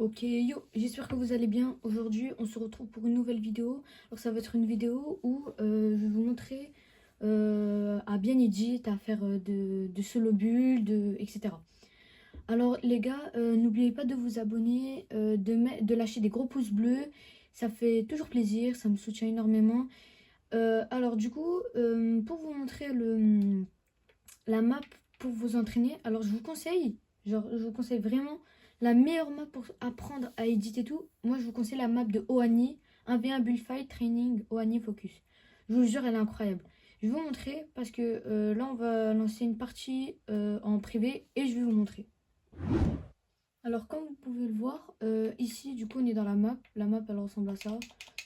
Ok, yo, j'espère que vous allez bien. Aujourd'hui, on se retrouve pour une nouvelle vidéo. Alors, ça va être une vidéo où je vais vous montrer à bien edit, à faire de solo build, etc. Alors, les gars, n'oubliez pas de vous abonner, de lâcher des gros pouces bleus. Ça fait toujours plaisir, ça me soutient énormément. Alors, du coup, pour vous montrer la map pour vous entraîner, alors je vous conseille vraiment la meilleure map pour apprendre à éditer tout. Moi, je vous conseille la map de Oani, 1v1 Bullfight Training Oani Focus. Je vous jure, elle est incroyable. Je vais vous montrer parce que là, on va lancer une partie en privé et je vais vous montrer. Alors, comme vous pouvez le voir, ici, du coup, on est dans la map. La map, elle ressemble à ça.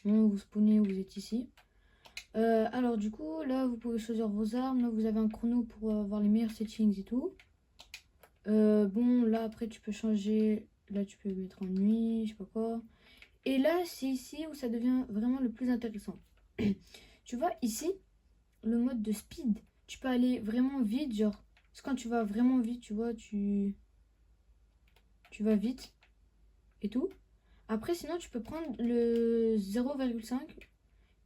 Bon, vous spawnez, vous êtes ici. Alors du coup, là vous pouvez choisir vos armes, là vous avez un chrono pour avoir les meilleurs settings et tout. Bon, là après tu peux changer, là tu peux mettre en nuit, je sais pas quoi. Et là c'est ici où ça devient vraiment le plus intéressant. Tu vois ici, le mode de speed, tu peux aller vraiment vite, genre, parce que quand tu vas vraiment vite, tu vois, tu vas vite et tout. Après sinon tu peux prendre le 0,5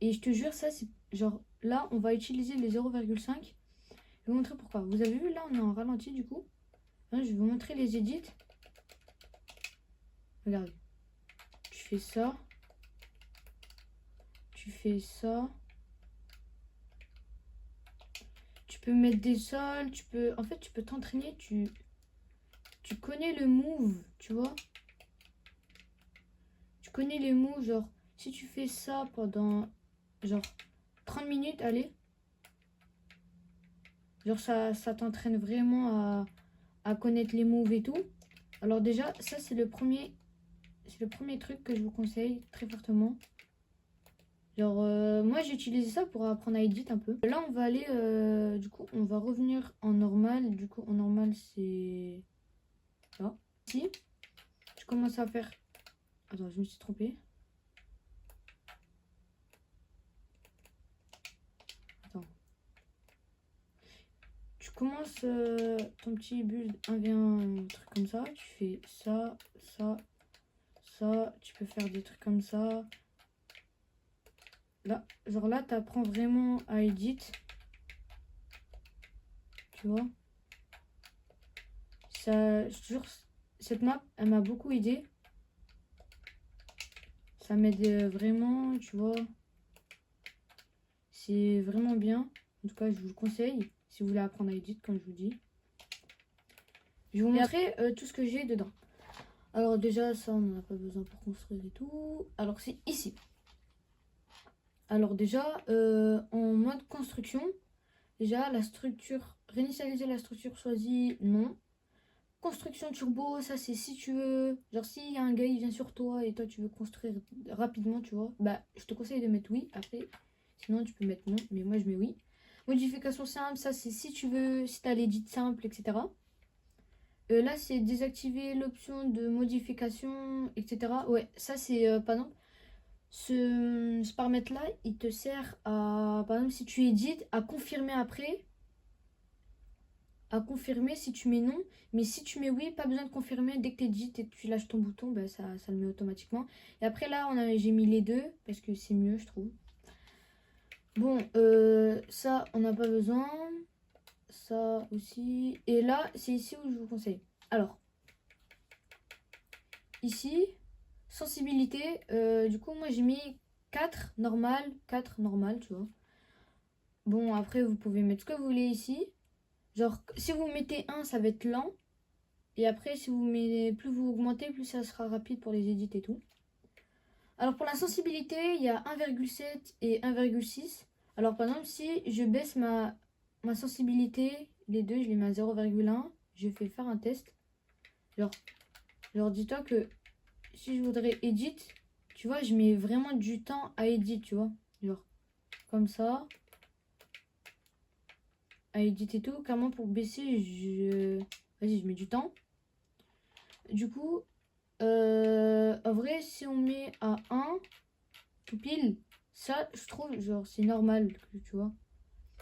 et je te jure ça c'est genre, là on va utiliser les 0,5. Je vais vous montrer pourquoi. Vous avez vu là, on est en ralenti du coup. Là, je vais vous montrer les edits. Regardez. Tu fais ça. Tu fais ça. Tu peux mettre des sols. Tu peux. En fait, tu peux t'entraîner. Tu connais le move, tu vois. Tu connais les moves, genre, si tu fais ça pendant genre 30 minutes, allez. Genre ça t'entraîne vraiment à connaître les moves et tout. Alors déjà, ça c'est le premier truc que je vous conseille très fortement. Genre, moi j'ai utilisé ça pour apprendre à edit un peu. Là, on va aller, du coup, on va revenir en normal. Du coup, en normal, c'est là. Ici, je commence à faire. Attends, je me suis trompée. Attends. Tu commences ton petit build 1v1, un truc comme ça. Tu fais ça, ça, ça. Tu peux faire des trucs comme ça. Là, genre là, t'apprends vraiment à edit. Tu vois. Ça, je te jure, cette map, elle m'a beaucoup aidé. Ça m'aide vraiment, tu vois. C'est vraiment bien. En tout cas, je vous le conseille. Si vous voulez apprendre à edit, comme je vous dis. Je vais vous montrer tout ce que j'ai dedans. Alors déjà, ça, on n'en a pas besoin pour construire et tout. Alors, c'est ici. Alors déjà, en mode construction, déjà, la structure, réinitialiser la structure choisie, non. Construction turbo, ça c'est si tu veux, genre s'il y a un gars il vient sur toi et toi tu veux construire rapidement, tu vois, bah je te conseille de mettre oui. Après, sinon tu peux mettre non, mais moi je mets oui. Modification simple, ça c'est si tu veux, si tu as l'édit simple, etc. Là c'est désactiver l'option de modification, etc. Ouais, ça c'est par exemple, ce paramètre là il te sert à, par exemple si tu édites, à confirmer après. À confirmer si tu mets non, mais si tu mets oui, pas besoin de confirmer. Dès que tu édites et que tu lâches ton bouton, bah, ça le met automatiquement. Et après là, j'ai mis les deux parce que c'est mieux, je trouve. Bon, ça, on n'a pas besoin. Ça aussi. Et là, c'est ici où je vous conseille. Alors, ici, sensibilité. Du coup, moi, j'ai mis 4 normal, tu vois. Bon, après, vous pouvez mettre ce que vous voulez ici. Genre, si vous mettez 1, ça va être lent. Et après, si vous mettez, plus vous augmentez, plus ça sera rapide pour les édits et tout. Alors pour la sensibilité, il y a 1,7 et 1,6. Alors par exemple, si je baisse ma sensibilité, les deux, je les mets à 0,1, je fais faire un test. Genre dis-toi que si je voudrais edit, tu vois, je mets vraiment du temps à edit, tu vois. Genre comme ça. À edit et tout. Clairement pour baisser, vas-y, je mets du temps. Du coup, en vrai, si on met à 1, tout pile, ça, je trouve, genre, c'est normal, tu vois.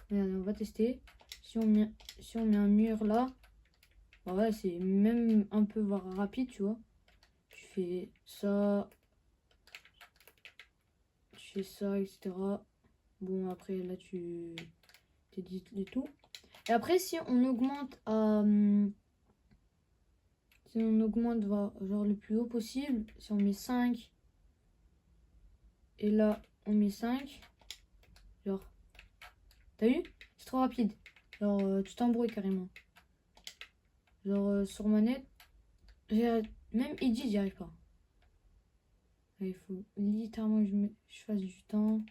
On va tester. Si on met un mur là, bah ouais, c'est même un peu voire rapide, tu vois. Tu fais ça, tu fais ça, etc. Bon, après, là, tu édites et tout. Et après, si on augmente à... si on augmente genre le plus haut possible, si on met 5, et là, on met 5, genre, t'as vu? C'est trop rapide. Genre, tu t'embrouilles carrément. Genre, sur manette, même Edit, j'y arrive pas. Là, il faut littéralement que je fasse du temps.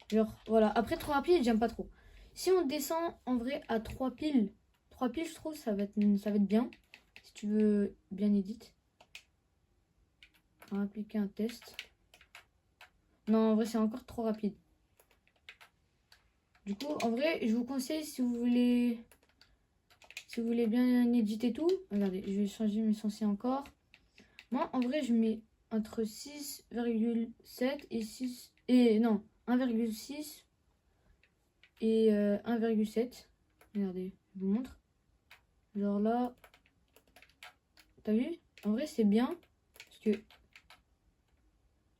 Genre, voilà. Après, 3 piles, j'aime pas trop. Si on descend en vrai à 3 piles, 3 piles, je trouve, ça va être bien. Si tu veux bien Edit. On va appliquer un test. Non, en vrai, c'est encore trop rapide. Du coup, en vrai, je vous conseille si vous voulez bien éditer tout. Regardez, je vais changer mes sensés encore. Moi, en vrai, je mets entre 6,7 et 6 et non, 1,6 et 1,7. Regardez, je vous montre. Genre là, t'as vu? En vrai, c'est bien parce que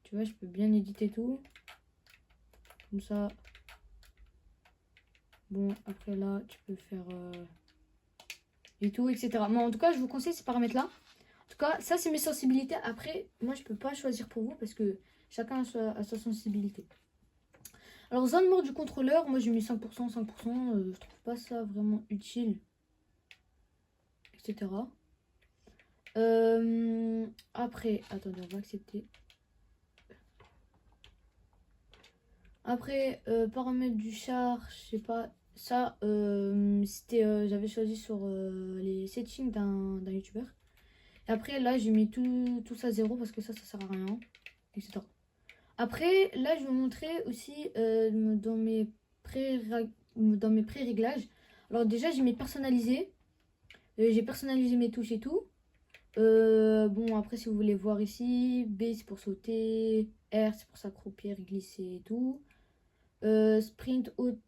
tu vois, je peux bien éditer tout. Comme ça. Bon, après là, tu peux faire et tout, etc. Mais en tout cas, je vous conseille ces paramètres-là. En tout cas, ça, c'est mes sensibilités. Après, moi, je peux pas choisir pour vous parce que chacun a sa sensibilité. Alors, zone mort du contrôleur, moi, j'ai mis 5%, 5%. Je trouve pas ça vraiment utile, etc. Après, attendez, on va accepter. Après, paramètres du char, je sais pas. Ça, c'était, j'avais choisi sur les settings d'un youtubeur. Et après, là, j'ai mis tout ça à 0 parce que ça sert à rien, etc. Après, là, je vais vous montrer aussi dans mes pré-réglages. Alors déjà, j'ai mis personnalisé. J'ai personnalisé mes touches et tout. Bon, après, si vous voulez voir ici, B, c'est pour sauter. R, c'est pour s'accroupir, glisser et tout. Sprint, haut,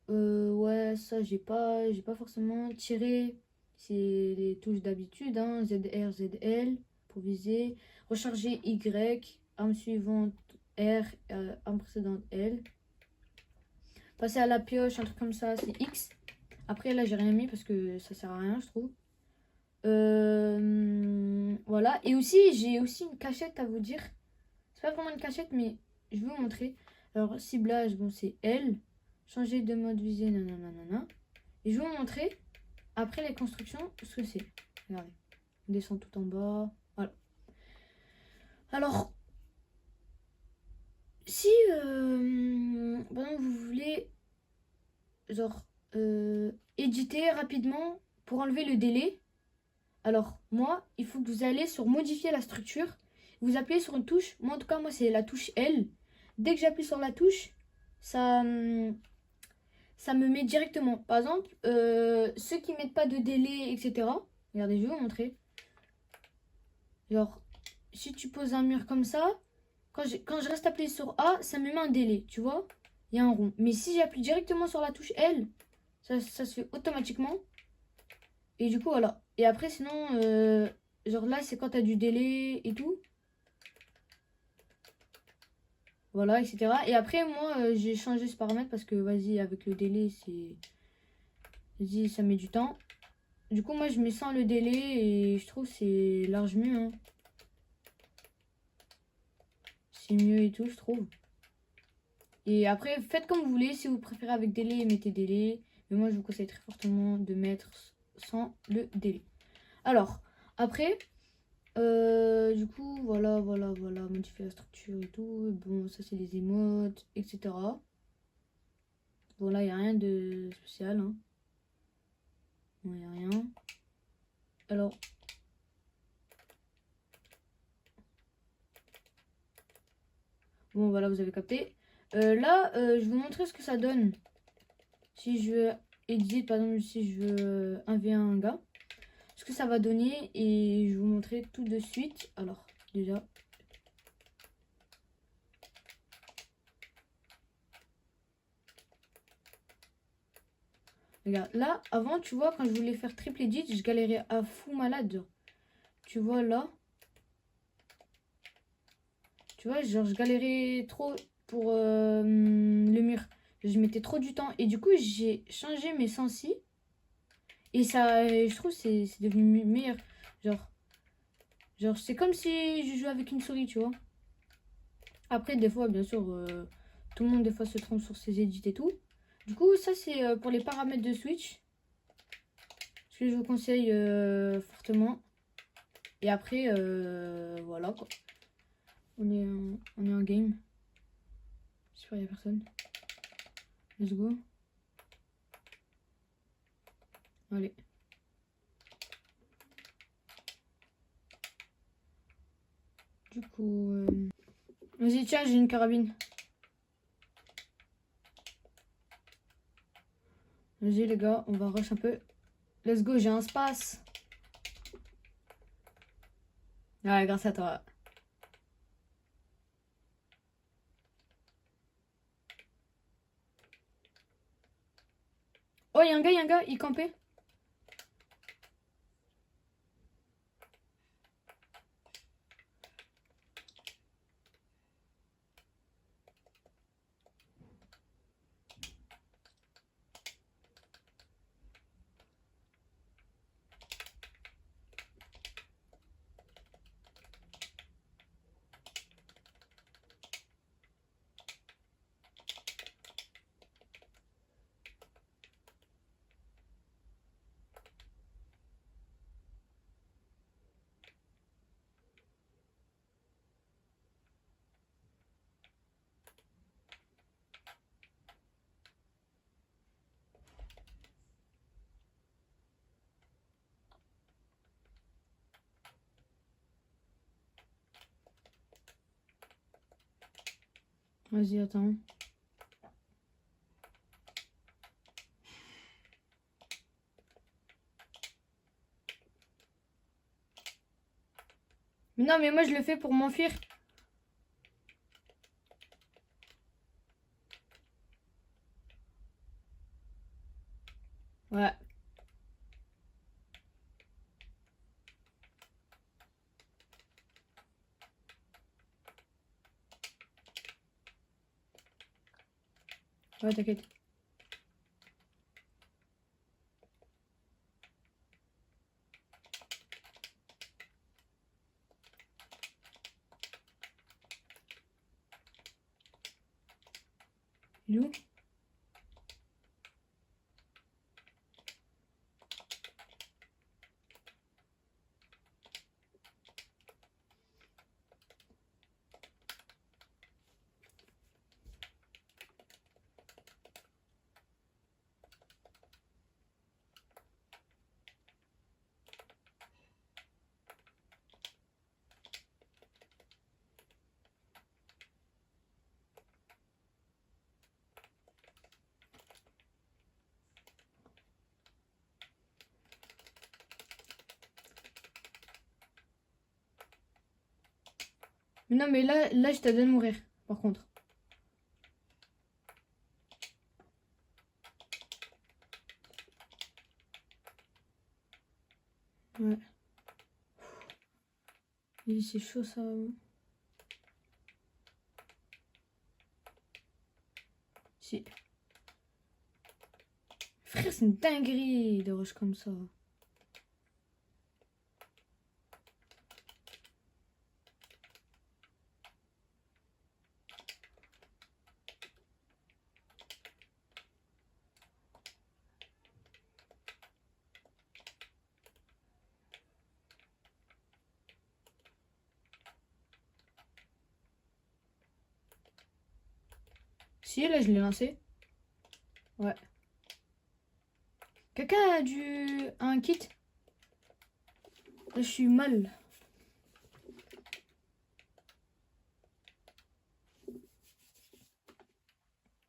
ouais, ça, j'ai pas forcément. Tirer, c'est les touches d'habitude, hein. ZR, ZL, pour viser. Recharger Y, arme suivante R, arme précédente L. Passer à la pioche, un truc comme ça, c'est X. Après, là, j'ai rien mis parce que ça sert à rien, je trouve. Voilà. Et aussi, j'ai aussi une cachette à vous dire. C'est pas vraiment une cachette, mais je vais vous montrer. Alors, ciblage, bon, c'est L. Changer de mode visée, nanana. Et je vais vous montrer, après les constructions, ce que c'est. Regardez. On descend tout en bas. Voilà. Alors, si, par exemple, vous voulez, genre, éditer rapidement pour enlever le délai, alors, moi, il faut que vous allez sur modifier la structure. Vous appuyez sur une touche. Moi, en tout cas, moi, c'est la touche L. Dès que j'appuie sur la touche, ça me met directement. Par exemple, ceux qui mettent pas de délai, etc. Regardez, je vais vous montrer. Genre, si tu poses un mur comme ça, quand je reste appuyé sur A, ça me met un délai, tu vois. Il y a un rond. Mais si j'appuie directement sur la touche L, ça se fait automatiquement. Et du coup, voilà. Et après, sinon, genre là, c'est quand t'as du délai et tout. Voilà, etc. Et après, moi, j'ai changé ce paramètre parce que, vas-y, avec le délai, c'est... Vas-y, ça met du temps. Du coup, moi, je mets sans le délai et je trouve que c'est large mieux, hein. C'est mieux et tout, je trouve. Et après, faites comme vous voulez. Si vous préférez avec délai, mettez délai. Mais moi, je vous conseille très fortement de mettre sans le délai. Alors, après... du coup, voilà, modifier la structure et tout. Bon, ça c'est les émotes, etc. Bon, là, il n'y a rien de spécial, hein. Non, il n'y a rien. Alors, bon, voilà, vous avez capté. Là, je vais vous montrer ce que ça donne. Si je veux edit, par exemple, si je veux 1v1 un gars. Ce que ça va donner et je vais vous montrer tout de suite. Alors, déjà... Regarde, là, avant, tu vois, quand je voulais faire triple edit, je galérais à fou malade. Genre. Tu vois, là. Tu vois, genre, je galérais trop pour le mur. Je mettais trop du temps. Et du coup, j'ai changé mes sensi. Et ça, je trouve, c'est devenu meilleur. Genre, c'est comme si je jouais avec une souris, tu vois. Après, des fois, bien sûr, tout le monde, des fois, se trompe sur ses edits et tout. Du coup, ça, c'est pour les paramètres de Switch. Ce que je vous conseille fortement. Et après, voilà, quoi. On est en game. J'espère qu'il n'y a personne. Let's go. Allez. Du coup... Vas-y, tiens, j'ai une carabine. Vas-y, les gars, on va rush un peu. Let's go, j'ai un space. Ouais, grâce à toi. Oh, il y a un gars, il campait. Vas-y, attends. Mais non, mais moi, je le fais pour m'enfuir. Ouais. Ouais, t'inquiète. Il est où? Mais non, mais là, je t'adonne mourir, par contre. Ouais. C'est chaud, ça. Si. Frère, c'est une dinguerie de rush comme ça. Si, là, je l'ai lancé. Ouais. Quelqu'un a un kit? Là, je suis mal.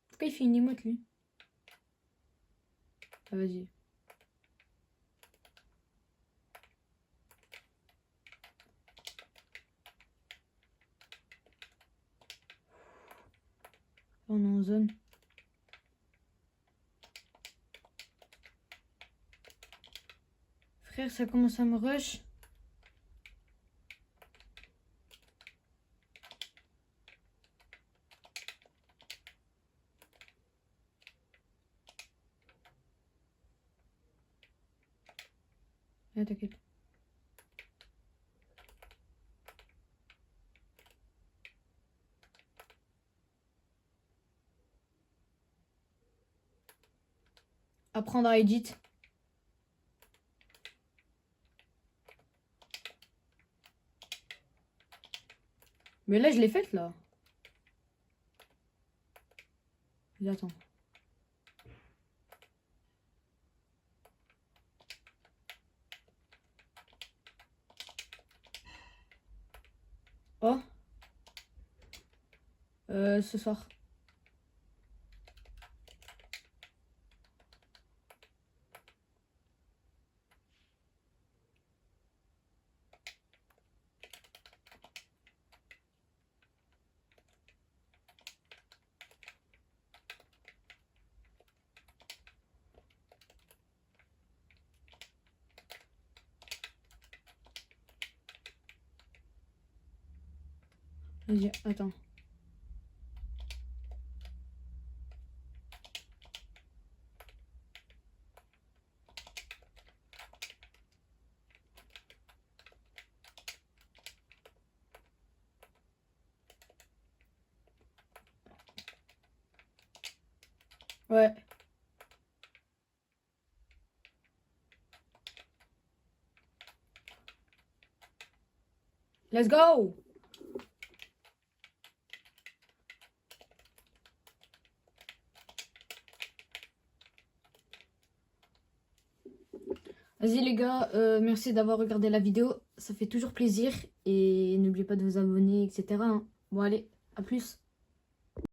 Pourquoi il fait une emote, lui? Ah, vas-y. On est en zone. frère, ça commence à me rush. Ah, t'inquiète. Apprendre à edit. Mais là, je l'ai faite, là. Mais attends. Oh. Ce soir. Vas-y, attends. Ouais. Let's go! Vas-y les gars, merci d'avoir regardé la vidéo, ça fait toujours plaisir et n'oubliez pas de vous abonner, etc. hein. Bon allez, à plus.